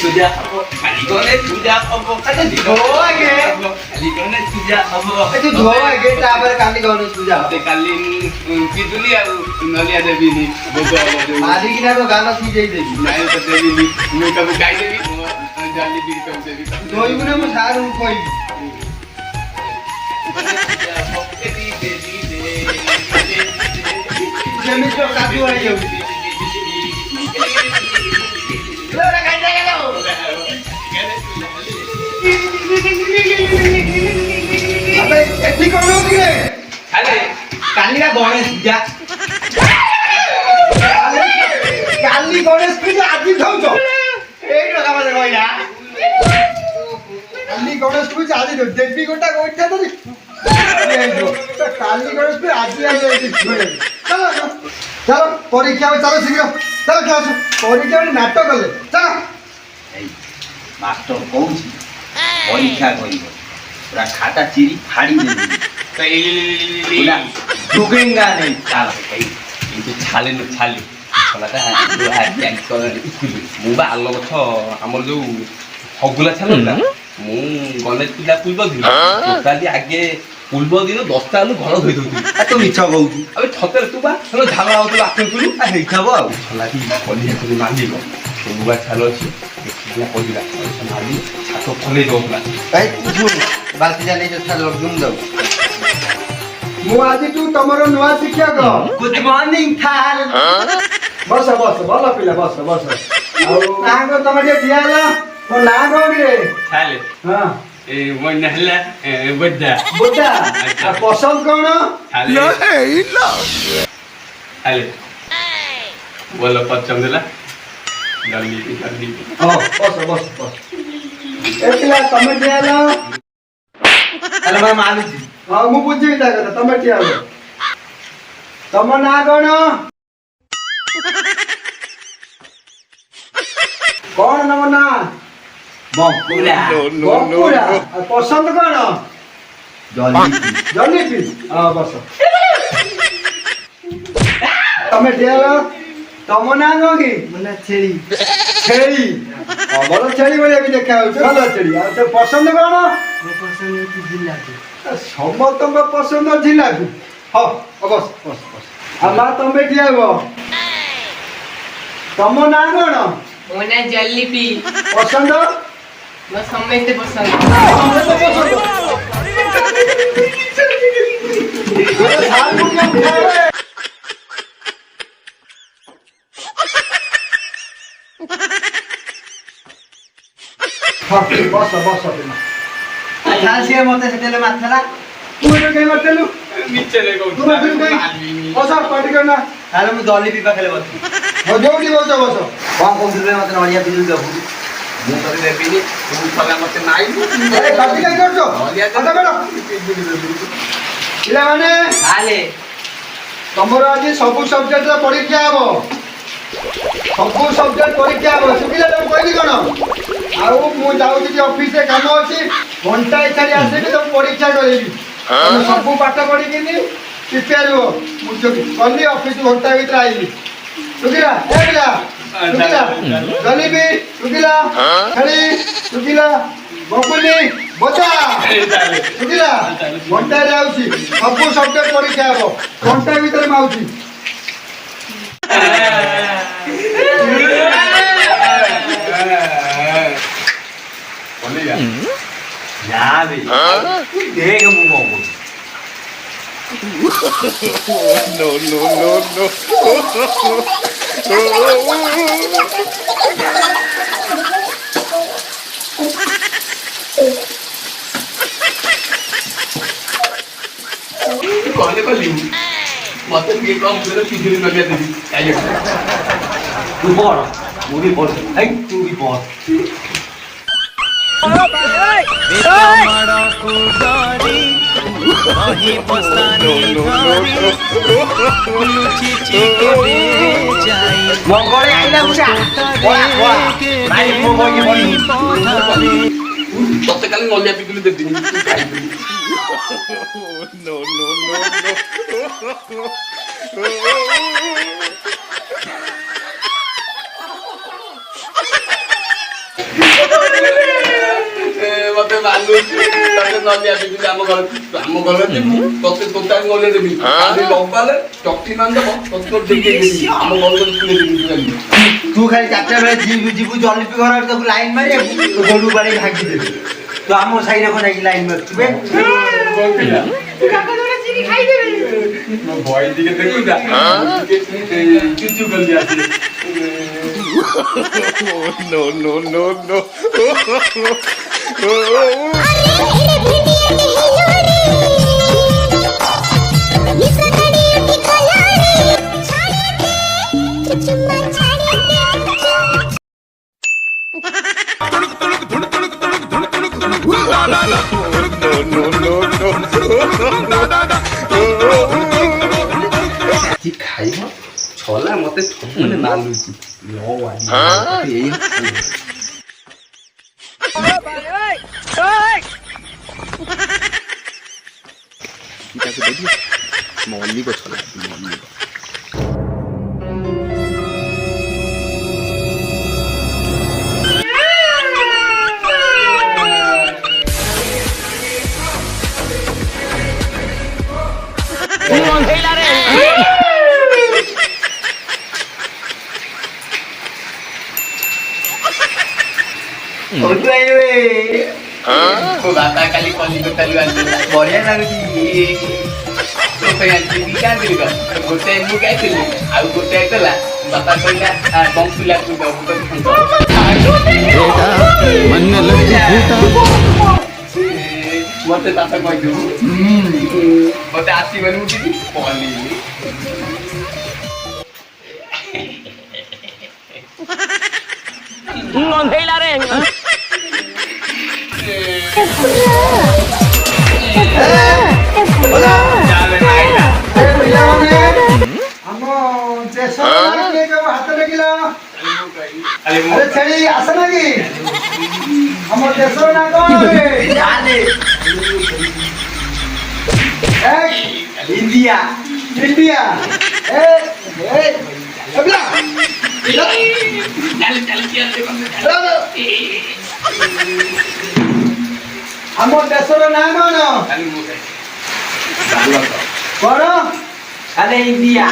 पूजा हबो खाली गणेश पूजा हबो अच्छा धो आगे खाली गणेश पूजा हबो तू धो आगे तापर काली गणेश पूजा ते काली पिजुली आ नलिया देवी नी भोग हबो मारी की ना तो गाना सी जाई देबी नाय तो देवी नी मु तब गाई देवी जाली भी कर देवी दोई गुना मु सारू कोई जमी तो काटू आई हो लोरा गंजा गेलो अबे एठी कोन होती रे अरे कालीरा गणेश पूजा काली गणेश पूजा आदि खाउछो एई टका माने कइला काली गणेश पूजा आदि दो देवी गोटा कोठा तो काली गणेश पूजा आदि आई चलो चलो परीक्षा में चलो शीघ्र चलो क्लास परीक्षा में नाटक कले चलो मास्टर कहूँ परीक्षा कर पूरा खाता चिरी फाड़ी ढुकेगा नहीं चल কিন্তু ছালে ন ছালে ছলাটা ମୁଁ ବା ଆଲ ଗଛ ଆମର ଯୋଉ ହଗୁଲା ଛାଲଟା ମୁଁ ଗଣେଶ ପୂଜା ପୂର୍ବ ଦିନ ଟୋଟାଲି ଆଗେ ପୂର୍ବ ଦିନ 10ଟା ବେଳୁ ଘର ଧୋଇ ଦଉଥିଲି ତୁ ମିଛ କହୁଛୁ ଆବେ ଛତରେ ତୁ ବା ଝାଳ ହଉଥିଲୁ ଆଖୁଥିଲୁ ହେଇଥିବ ଆଉ ଛଲାଟି କଲିଆ କରି ମାଲିକ ସବୁ ବା ଛାଲ ଅଛି ଦେଖିଲା କହିଲା ମାଲି ଛାତ ଖୋଲେଇ ଦଉଥିଲା ଭାଇ ଶୁଣ ବାଲ୍ଟି ଜାନି ଯେ ଲଗୁମ ଦଉ ମୁଁ ଆଜି ତୁ ତମର ନୂଆ ଶିକ୍ଷକ ଗୁଡ୍ ମର୍ଣ୍ଣିଂ ଥାଲ ବସ ବସ ଭଲ ପିଲା ବସ ବସ ଆଉ ନାଁ କଣ ତମେ ଟିକେ ଠିଆ ହେଲା ତୋ ନାଁ କଣ ରେ ଛାଲେ ହଁ ଏ ମୋ ନାଁ ହେଲା ବୋଦା ବୋଦା ଆଉ ପସନ୍ଦ କଣ ଛାଲେ ବୋଲ ପସନ୍ଦ ହେଲା ଜଲ୍ଦି ଜଲ୍ଦି ହଁ ବସ ବସ ବସ ଏ ପିଲା ତମେ ଠିଆ ହେଲା ଆରେ ମା ମାନୁଛି ହଁ ମୁଁ ବୁଝିବି ତା କଥା ତମେ ଠିଆ ହେଲା ତମ ନାଁ କଣ କଣ ତମ ନାଁ ବଙ୍କୁରା ବଙ୍କୁରା ଆଉ ପସନ୍ଦ କଣ ଜଲିପି ହଁ ବସ ତମେ ଠିଆ ହେଲା ତମ ନାଁ କଣ କି ମାନେ ଛେଳି ଛେଳି ଭଲ ଛେଳି ଭଳିଆ ବି ଦେଖା ଯାଉଛି ଭଲ ଛେଳି ଆଉ ତୋ ପସନ୍ଦ କଣ ସମସ୍ତଙ୍କ ପସନ୍ଦ ଜିଲାପି ହଁ ବସ ବସ ବସ ଆଉ ମା ତମେ ଠିଆ ହୁଅ ତମ ନାଁ କଣ ମୋ ନାଁ ଜଲିପି ପସନ୍ଦ ମୋ ସମସ୍ତେ ପସନ୍ଦ ବସ ବସ ପିଲା ସିଏ ମତେ ସେତେବେଳେ ମାରିଥିଲା ତୁ ଏବେ କାଇଁ ମାରିଦେଲୁ ମିଛରେ ତୁ ମାରିଦେଲୁ କାଇଁ ବସ ପାଟି କରନା ତାହେଲେ ମୁଁ ଦଲିପି ପାଖରେ ବସି ହଉ ଯୋଉଠି ବସ ବସ କଣ କହୁଥିଲେ ମତେ ନଡ଼ିଆ ପିଜୁଳି ଦବୁ ମୁଁ ତତେ ଦେବିନି ତୁ ଥରେ ମତେ ନାଇବୁ ଆରେ ପାଟି କାଇଁ କରୁଛ କଥା ବେଳ ପିଲାମାନେ ତାହେଲେ ତମର ଆଜି ସବୁ ସବଜେକ୍ଟର ପରୀକ୍ଷା ହବ ସବୁ ସବଜେକ୍ଟ ପରୀକ୍ଷା ହବ ସୁବିଧା ତମକୁ କହିଲି କଣ ଆଉ ମୁଁ ଯାଉଛି ଯେ ଅଫିସରେ କାମ ଅଛି ଘଣ୍ଟାଏ ଛାଡ଼ି ଆସିବି ତମକୁ ପରୀକ୍ଷା କରିବି ତମେ ସବୁ ପାଠ ପଢିକିନି ପ୍ରିପେୟାର ହୁଅ ମୁଁ ଗଲି ଅଫିସ ଘଣ୍ଟାଏ ଭିତରେ ଆଇଲି ଶୁଖିଲା ଏ ପିଲା ଶୁଖିଲା ଜଲିପି ଶୁଖିଲା ଛେଳି ଶୁଖିଲା ବକୁଲି ବଚା ଶୁଖିଲା ଘଣ୍ଟାରେ ଆଉଛି ସବୁ ସବଜେକ୍ଟ ପରୀକ୍ଷା ହବ ଘଣ୍ଟାଏ ଭିତରେ ମାଉଛି ଯାବେ ଦେଖ ମୁଁ କଣ କଲେ କଲି ମତେ ଟିକେ କମ করে ପିଜୁଳି ଲଗେଇ ଦେବି ତୁ ପଢ ମୁଁ ବି ପଢ ତୁ ବି ପଢ ମଙ୍ଗଳେ ଆଇଲା ବୁଢା ତତେ କାଲି ନଲିଆ ପିଜୁଳି ଦେବିନି ତୁ ଖାଇବୁ ମାନୁଛି ତତେ ନଦିଆ ଦେବି ଆମ ଘର ଯିବୁ ତତେ ଟୋଟାଲି ନଲେ ଦେବି ଆଜି ଲମ୍ବାଲେ ଚକି ମାନ ଦେବ ତତେ ତ ଦେଖେଇ ଦେବି ଆମ ଘର ତୁଲେ ଦେବି ତୁ ଖାଲି 4ଟା ବେଳେ ଯିବୁ ଜଲିପି ଘର ତାକୁ ଲାଇନ ମାରିବାକୁ ତୋ ଗୋଡୁ ବାଡି ଭାଙ୍ଗି ଦେବି ତୁ ଆମ ସାହିରେ କଣ ଯାଇକି ଲାଇନ ମାରୁଛୁ ବେ ମୋ ଭୟ ଟିକେ ଦେଖୁ ଯା ଚୁଚୁ କରି ଆସି no. ଖାଇବ ଛଲା ମତେ ଥରେ ନାଲୁଛି ମଲ୍ଲିକ ଛଲା ମଲ୍ଲିକ ବାପା କାଲି କଲିକତାରୁ ଆସିଥିଲା ବଢିଆ ଲାଗୁଛି ଗୋଟେ ମୁଁ ଗାଇଥିଲି ଆଉ ଗୋଟେ ଆଇଥିଲା ବାପା କହିଲା ବଙ୍କୁଲାକୁ ମତେ ବାପା କହିଦେବୁ ମତେ ଆସିବନି ମୁଁ କିଛି ପହଲି ଆମ ଦେଶ ହାତ ଟେକିଲ ଆରେ ଛେଳି ଆସ ନା କି ଆମ ଦେଶର ନା କଣ ଇଣ୍ଡିଆ ଇଣ୍ଡିଆ ଆମ ଦେଶର ନାଁ କଣ କଣ ଆରେ ଇଣ୍ଡିଆ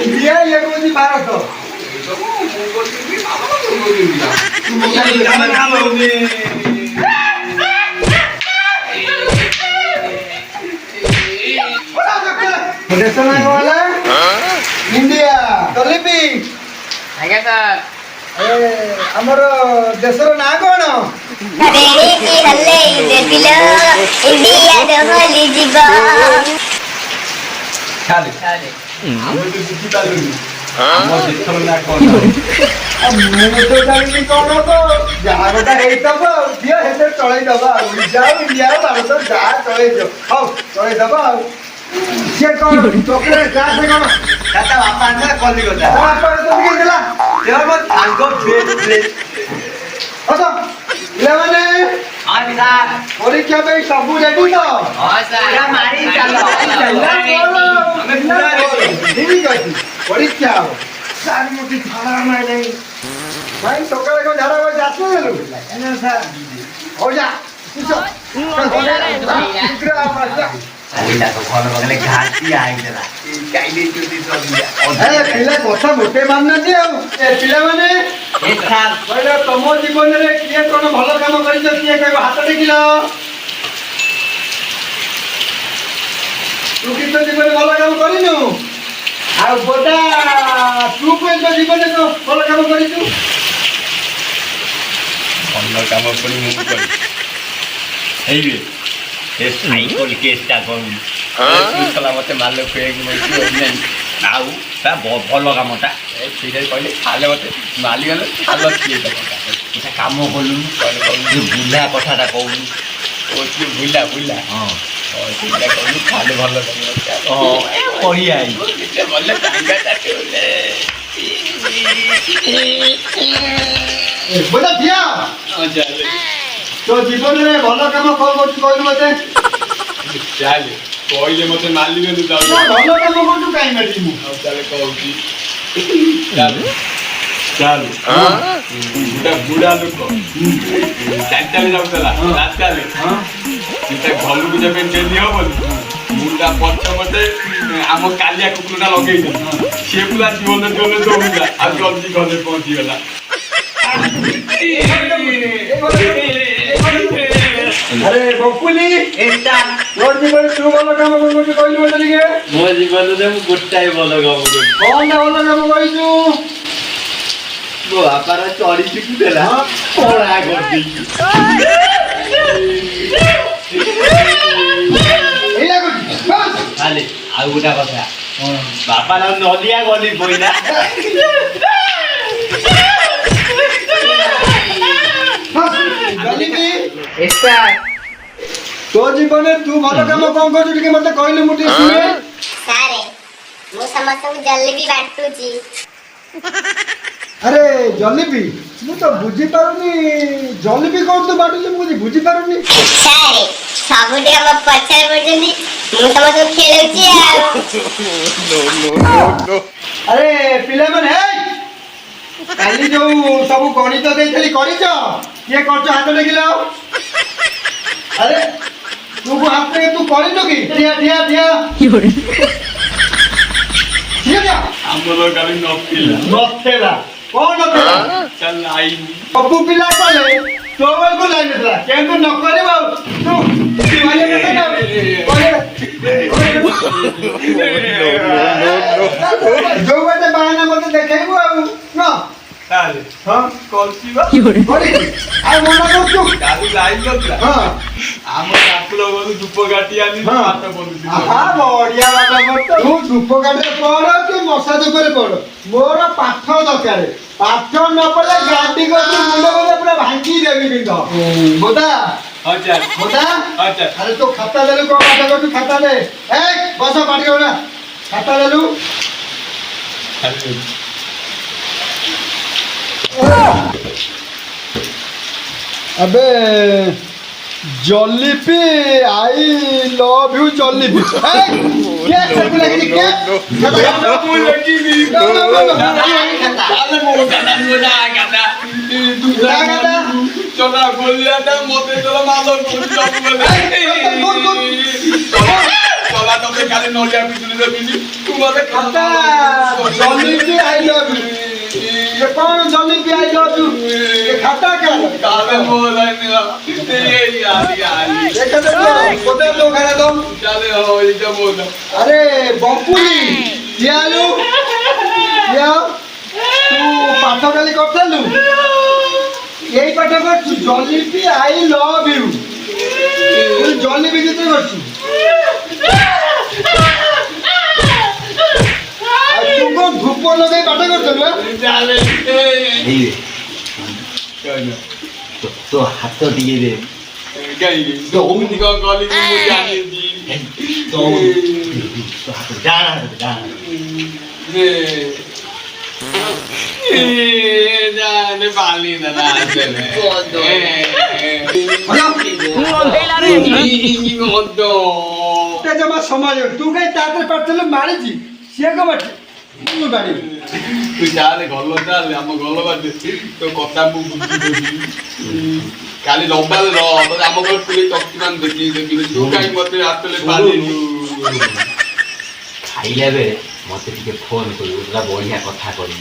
ଇଣ୍ଡିଆ ଇଏ କହୁଛି ଭାରତ ଦେଶ ନାଁ କଣ ହେଲା ଇଣ୍ଡିଆ ଜଲିପି ଆଜ୍ଞା ସାର୍ ଆମର ଦେଶର ନାଁ କଣ ଯାହା ଗୋଟେ ହେଇଥବ ଝିଅ ହେତେ ଚଳେଇଦବା ଇଣ୍ଡିଆ ଭାରତ ଯାହା ଚଳେଇଦିଅ ହଉ ଚଳେଇଦବା ଆଉ ସିଏ କଣ ଚକଲେଟ ଚାଷ କଣ ବାପା କଲିକତା ବାପା ଦେଇଥିଲା ପିଲାମାନେ ପରୀକ୍ଷା ପାଇଁ ସବୁ ରେଡି ତ ଠିକ ଅଛି ପରୀକ୍ଷା ହବ ସାର୍ ମୋତେ ଝାଡ଼ା ମାଇଲାଣି ଭାଇ ସକାଳେ କଣ ଝାଡ଼ା ବସି ଆସିଲୁ ହଉ ଯା ପିଲା କଥା ଗୋଟେ ମାନୁନାହାନ୍ତି ଆଉ ପିଲାମାନେ ତମ ଜୀବନରେ କିଏ କଣ ଭଲ କାମ କରିଛ କିଏ କହିବ ହାତ ଟେକିଲ ତୁ କିନ୍ତୁ ଜୀବନରେ ଭଲ କାମ କରିନୁ ଆଉ ବୋଟା ତୁ କହିଲ ଜୀବନରେ ଭଲ କାମ କରିଛୁ ଭଲ କାମ କରି ମୁଁ କରି ହେଇବେ ସାଇକଲ କେସଟା କରୁନି ମତେ ମାଲ ଖୁଆଇକି ଆଉ ତା ଭଲ କାମଟା ସେଇଟା କହିଲେ ଖାଲେ ମତେ ମାଲିଗଲେ ଖାଲ କିଏ କାମ କଲୁନି କହିଲେ ବୁଲା କଥାଟା କହୁନି ବୁଲା ହଁ ସେଇଟା କହିଲୁ ଖାଲେ ଭଲ ବଢ଼ିଆ ଭଲ ତୋ ଜୀବନରେ ଭଲ କାମ କଣ କରୁଛୁ କହିଲୁ ମତେ ଚାଲେ କହିଲେ ମତେ ମାଲିବେନି ଭଲ କାମ କରୁଛୁ କାହିଁ ମାରିବି ମୁଁ ଚାଲେ କହୁଛି ଚାଲ ଗୋଟେ ବୁଢା ଲୋକ ଚାଲି ଚାଲି ଯାଉଥିଲା ରାସ୍ତାରେ ସେଟା ଘରକୁ ଯେବେ ଡେଲି ହବନି ମୁଁ ତା ପଛପଟେ ଆମ କାଲିଆ କୁକୁରଟା ଲଗେଇଥିଲି ସିଏ ପୁରା ଜୋରରେ ଦୌଡ଼ିଲା ଆଉ ଜଲ୍ଦି ଘରେ ପହଞ୍ଚିଗଲା। ଆରେ ବପୁଲି ତୋର ଜୀବନରେ ତୁ ଭଲ କାମ କରୁଛୁ କହିଲୁ ମତେ ଟିକେ। ମୋ ଜୀବନରେ ମୁଁ ଗୋଟାଏ ଭଲ କାମ କରୁଛି। କଣଟା ଭଲ କାମ କରିଛୁ? ମୋ ବାପାର ଚଢି ଶିଖୁଥିଲା କଳା କରିଦେଇଛୁ। ଏଇଆ କରୁଛୁ ବାସ୍। ତାହେଲେ ଆଉ ଗୋଟେ କଥା ବାପାର ନଦିଆ ଗଲି ପଇଲା ଜଲିପି ଷ୍ଟାର୍ଟ। ତୋ ଜୀବନରେ ତୁ ଭଲ କାମ କଣ କରୁଛୁ ଟିକେ ମତେ କହିଲୁ ମୁଁ ଟିକେ ଶୁଣେ। ସାରେ ମୁଁ ସମସ୍ତଙ୍କୁ ଜଲେବି ବାଣ୍ଟୁଛି। ଆରେ ଜଲିପି ମୁଁ ତ ବୁଝିପାରୁନି ଜଲିପି କଣ ତୁ ବାଟୁଛୁ ମୁଁ ବୁଝିପାରୁନି। ସାରେ ସବୁଠି ଆମ ପଛରେ ପଡୁଛନ୍ତି ମୁଁ ସମସ୍ତଙ୍କୁ ଖେଳୁଛି ଆଉ। ଆରେ ପିଲାମାନେ ହେଇ କାଲି ଯୋଉ ସବୁ ଗଣିତ ଦେଇଥିଲି କରିଛ କିଏ କରୁଛ ହାତ ଦେଖିଲ। ଆରେ ତୁ ହାତରେ ତୁ କରିଛୁ କି ଠିଆ ଠିଆ ଠିଆ ଠିଆ ଆମର କାଲି ନଥିଲା ନଥିଲା କଣ ନଥିଲା ଲାଇନ୍ ସବୁ ପିଲା କଲେ ତୋ ବେଳକୁ ଲାଇନ୍ ନଥିଲା କେମିତି ନ କରିବ ଆଉ ଯୋଉ ବାଟେ ବାହାନା ମତେ ଦେଖେଇବୁ ଆଉ ନା ତାହେଲେ ହଁ କଲସିବା ଆଉ ମନା କରୁଛୁ କାଲି ଲାଇନ୍ ନଥିଲା ହଁ ଆମ ଠାକୁର ଗଲୁ ଧୂପ କାଟି ଆଣି ପାଠ ପଢୁଛି। ବଢିଆ ବାଟ ତୁ ଧୂପ କାଠିରେ ପଢ କି ମଶା ଧୂପରେ ପଢ ମୋର ପାଠ ଦରକାର ପାଠ ନ ପଢିଲେ ଗାଣ୍ଡି କରିକି ମୁଣ୍ଡ ମୁଣ୍ଡ ପୁରା ଭାଙ୍ଗି ଦେବି ବିନ୍ଧ ବୋଦା ଆଚ୍ଛା ବୋଦା ଆଚ୍ଛା ଆରେ ତୁ ଖାତା ଦେଲୁ କଣ ପାଠ କରୁଛୁ ଖାତା ଦେ ବସ ପାଟି କର ଖାତା ଦେଲୁ अबे जॉलीपी आई लव यू जॉलीपी क्या करने लगी क्या चला गोलियाटा मते चला मालो चला तमे काले नलिया पिछले देबी तू मते खाता जॉलीपी आई लव यू ये कौन जॉलीपी आई लव यू ये खाता क्या काले मोला ये यार देखो कोते तो खाना दो चले हो ये मोला अरे बपुली यालू या तू पाठ खाली करथलु यही पाठ करछु जॉलीपी आई लव यू तू जॉलीपी किते करछु तुमको धूप लगे पाठ करथलु चले तो हाथ दिए दे गई तो उन्हीं का गली में जाने दी तो हाथ जाना जाने पाली ना चले ते जमा समाज तू कहीं तातर पड़तलु मारी जी से को बट तू बाड़ी तू चाले गल्लो चाले हम गल्लो बाटे तो कथा मु बुझी काली लंबाले र तो हम घर पुलिस शक्तिमान देखी तू काई मते आतले पाली खाइले बे मते टिके फोन करू बढ़िया कथा करी